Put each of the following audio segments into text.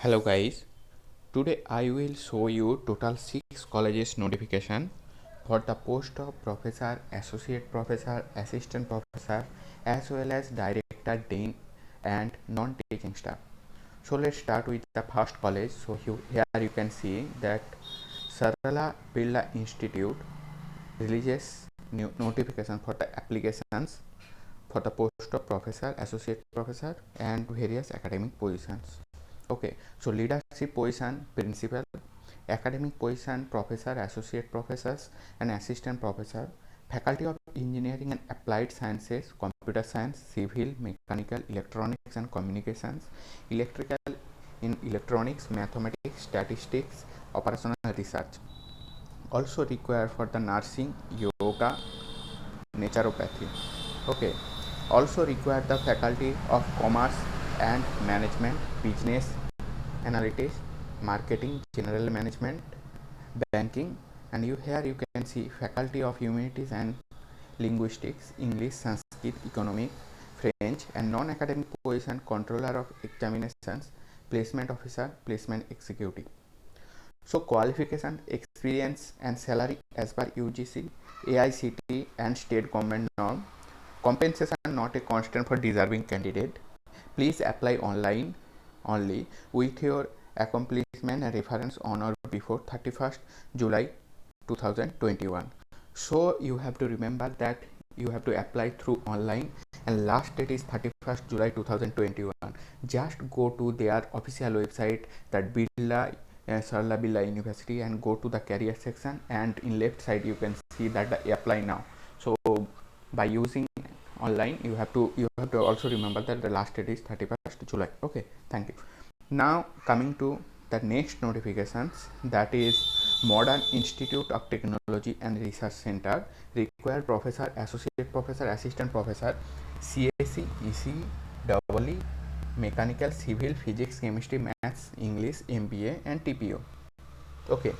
Hello guys, today I will show you total 6 colleges notification for the post of professor, associate professor, assistant professor as well as director, dean and non-teaching staff. So let's start with the first college. So here you can see that Sarala Birla Institute releases new notification for the applications for the post of professor, associate professor and various academic positions. Okay, so leadership position principal, academic position professor, associate professors and assistant professor, faculty of engineering and applied sciences, computer science, civil, mechanical, electronics and communications, electrical in electronics, mathematics, statistics, operational research. Also required for the nursing, yoga, naturopathy. Okay, also require the faculty of commerce and management, business analytics, marketing, general management, banking, and here you can see faculty of humanities and linguistics, English, Sanskrit, economic, French, and non-academic position controller of examinations, placement officer, placement executive. So qualification, experience and salary as per UGC, AICTE and state government norm. Compensation not a constant for deserving candidate. Please apply online only with your accomplishment and reference on or before 31st July 2021. So you have to remember that you have to apply through online and last date is 31st July 2021. Just go to their official website, that Birla Sarla Birla University, and go to the career section, and in left side you can see that the apply now. So by using online you have to also remember that the last date is 31st July. Okay, thank you. Now coming to the next notifications, that is Modern Institute of Technology and Research Center required professor, associate professor, assistant professor, CSE, ECE, EE, mechanical, civil, physics, chemistry, maths, English, MBA and TPO. Okay,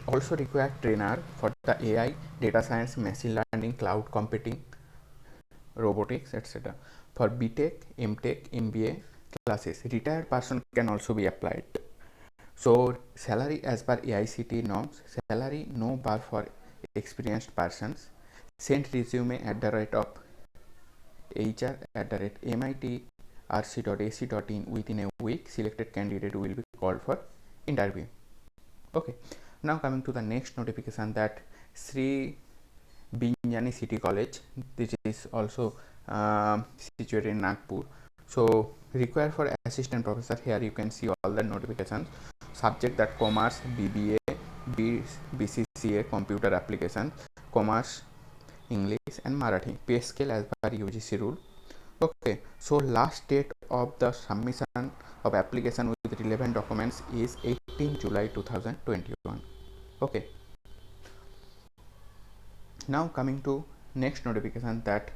also required trainer for the AI, data science, machine learning, cloud computing, robotics, etc. For BTech, MTech, MBA classes, retired person can also be applied. So salary as per AICTE norms, salary no bar for experienced persons. Send resume at the rate of hr@mitrc.ac.in within a week. Selected candidate will be called for interview. Okay, now coming to the next notification, that Sri Binjani City College, this is also situated in Nagpur. So required for assistant professor, here you can see all the notifications. Subject that commerce, BBA, BCCA, computer application, commerce, English and Marathi. Pay scale as per UGC rule. Okay, so last date of the submission of application with relevant documents is 18 July 2021. Okay, now coming to next notification, that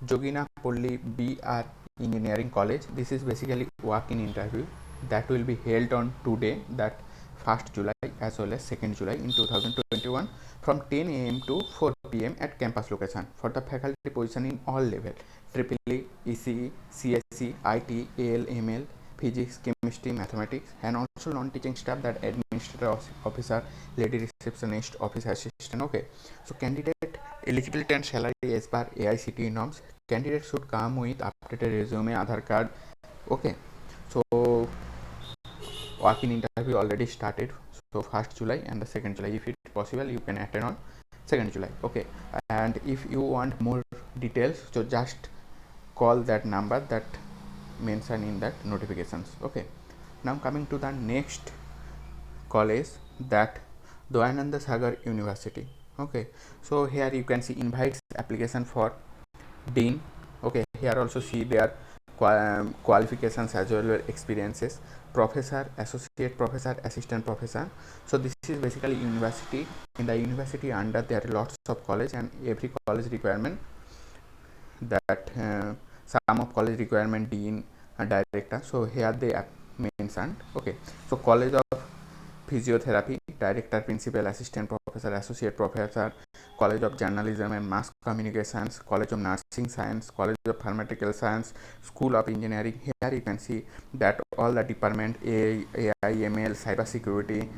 Jogina Polli BR Engineering College. This is basically walk-in interview that will be held on today, that 1st July as well as 2nd July in 2021 from 10 a.m. to 4 p.m. at campus location for the faculty position in all level: EEE, ECE, CSE, IT, AL, ML, physics, chemistry, mathematics, and also non-teaching staff, that administrator officer, lady receptionist, office assistant. Okay, so candidate eligibility and salary as per AICTE norms. Candidate should come with updated resume, Aadhaar card. Okay, so walk-in interview already started. So 1st July and the 2nd July, if it's possible, you can attend on 2nd July. Okay, and if you want more details, so just call that number that mentioned in that notifications. Okay, now coming to the next college, that Dayananda Sagar University. Okay, so here you can see invites application for dean. Okay, here also see their qualifications as well as experiences: professor, associate professor, assistant professor. So this is basically university. In the university under there are lots of college, and every college requirement, that some of college requirement dean and director. So here they are mentioned. Okay, so college of Physiotherapy, Director, Principal, Assistant Professor, Associate Professor, College of Journalism and Mass Communications, College of Nursing Science, College of Pharmaceutical Science, School of Engineering. Here you can see that all the department AI, ML, Cyber Security,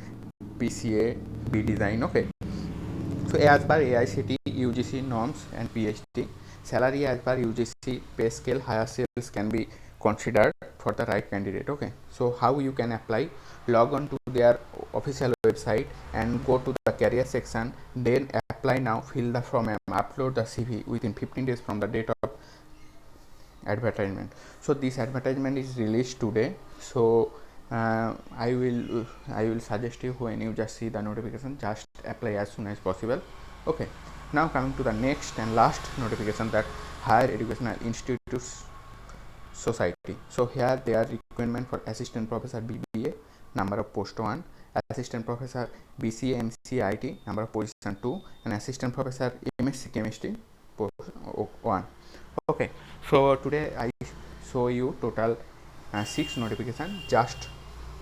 PCA, B Design. Okay. So as per AICTE, UGC norms and PhD, salary as per UGC pay scale, higher sales can be considered for the right candidate. Okay, so how you can apply? Log on to their official website and go to the career section, then apply now, fill the form and upload the CV within 15 days from the date of advertisement. So this advertisement is released today. So I will suggest you, when you just see the notification, just apply as soon as possible. Okay, now coming to the next and last notification, that Higher Educational Institutes Society. So here they are requirement for assistant professor BBA, number of post 1, assistant professor BCA MCIT, number of position 2, and assistant professor MSc chemistry, post 1. Okay, so today I show you total 6 notification. Just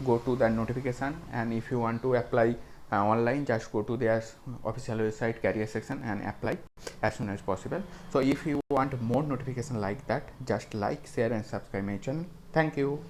go to the notification, and if you want to apply online, just go to their official website career section and apply as soon as possible. So if you want more notification like that, just like, share and subscribe my channel. Thank you.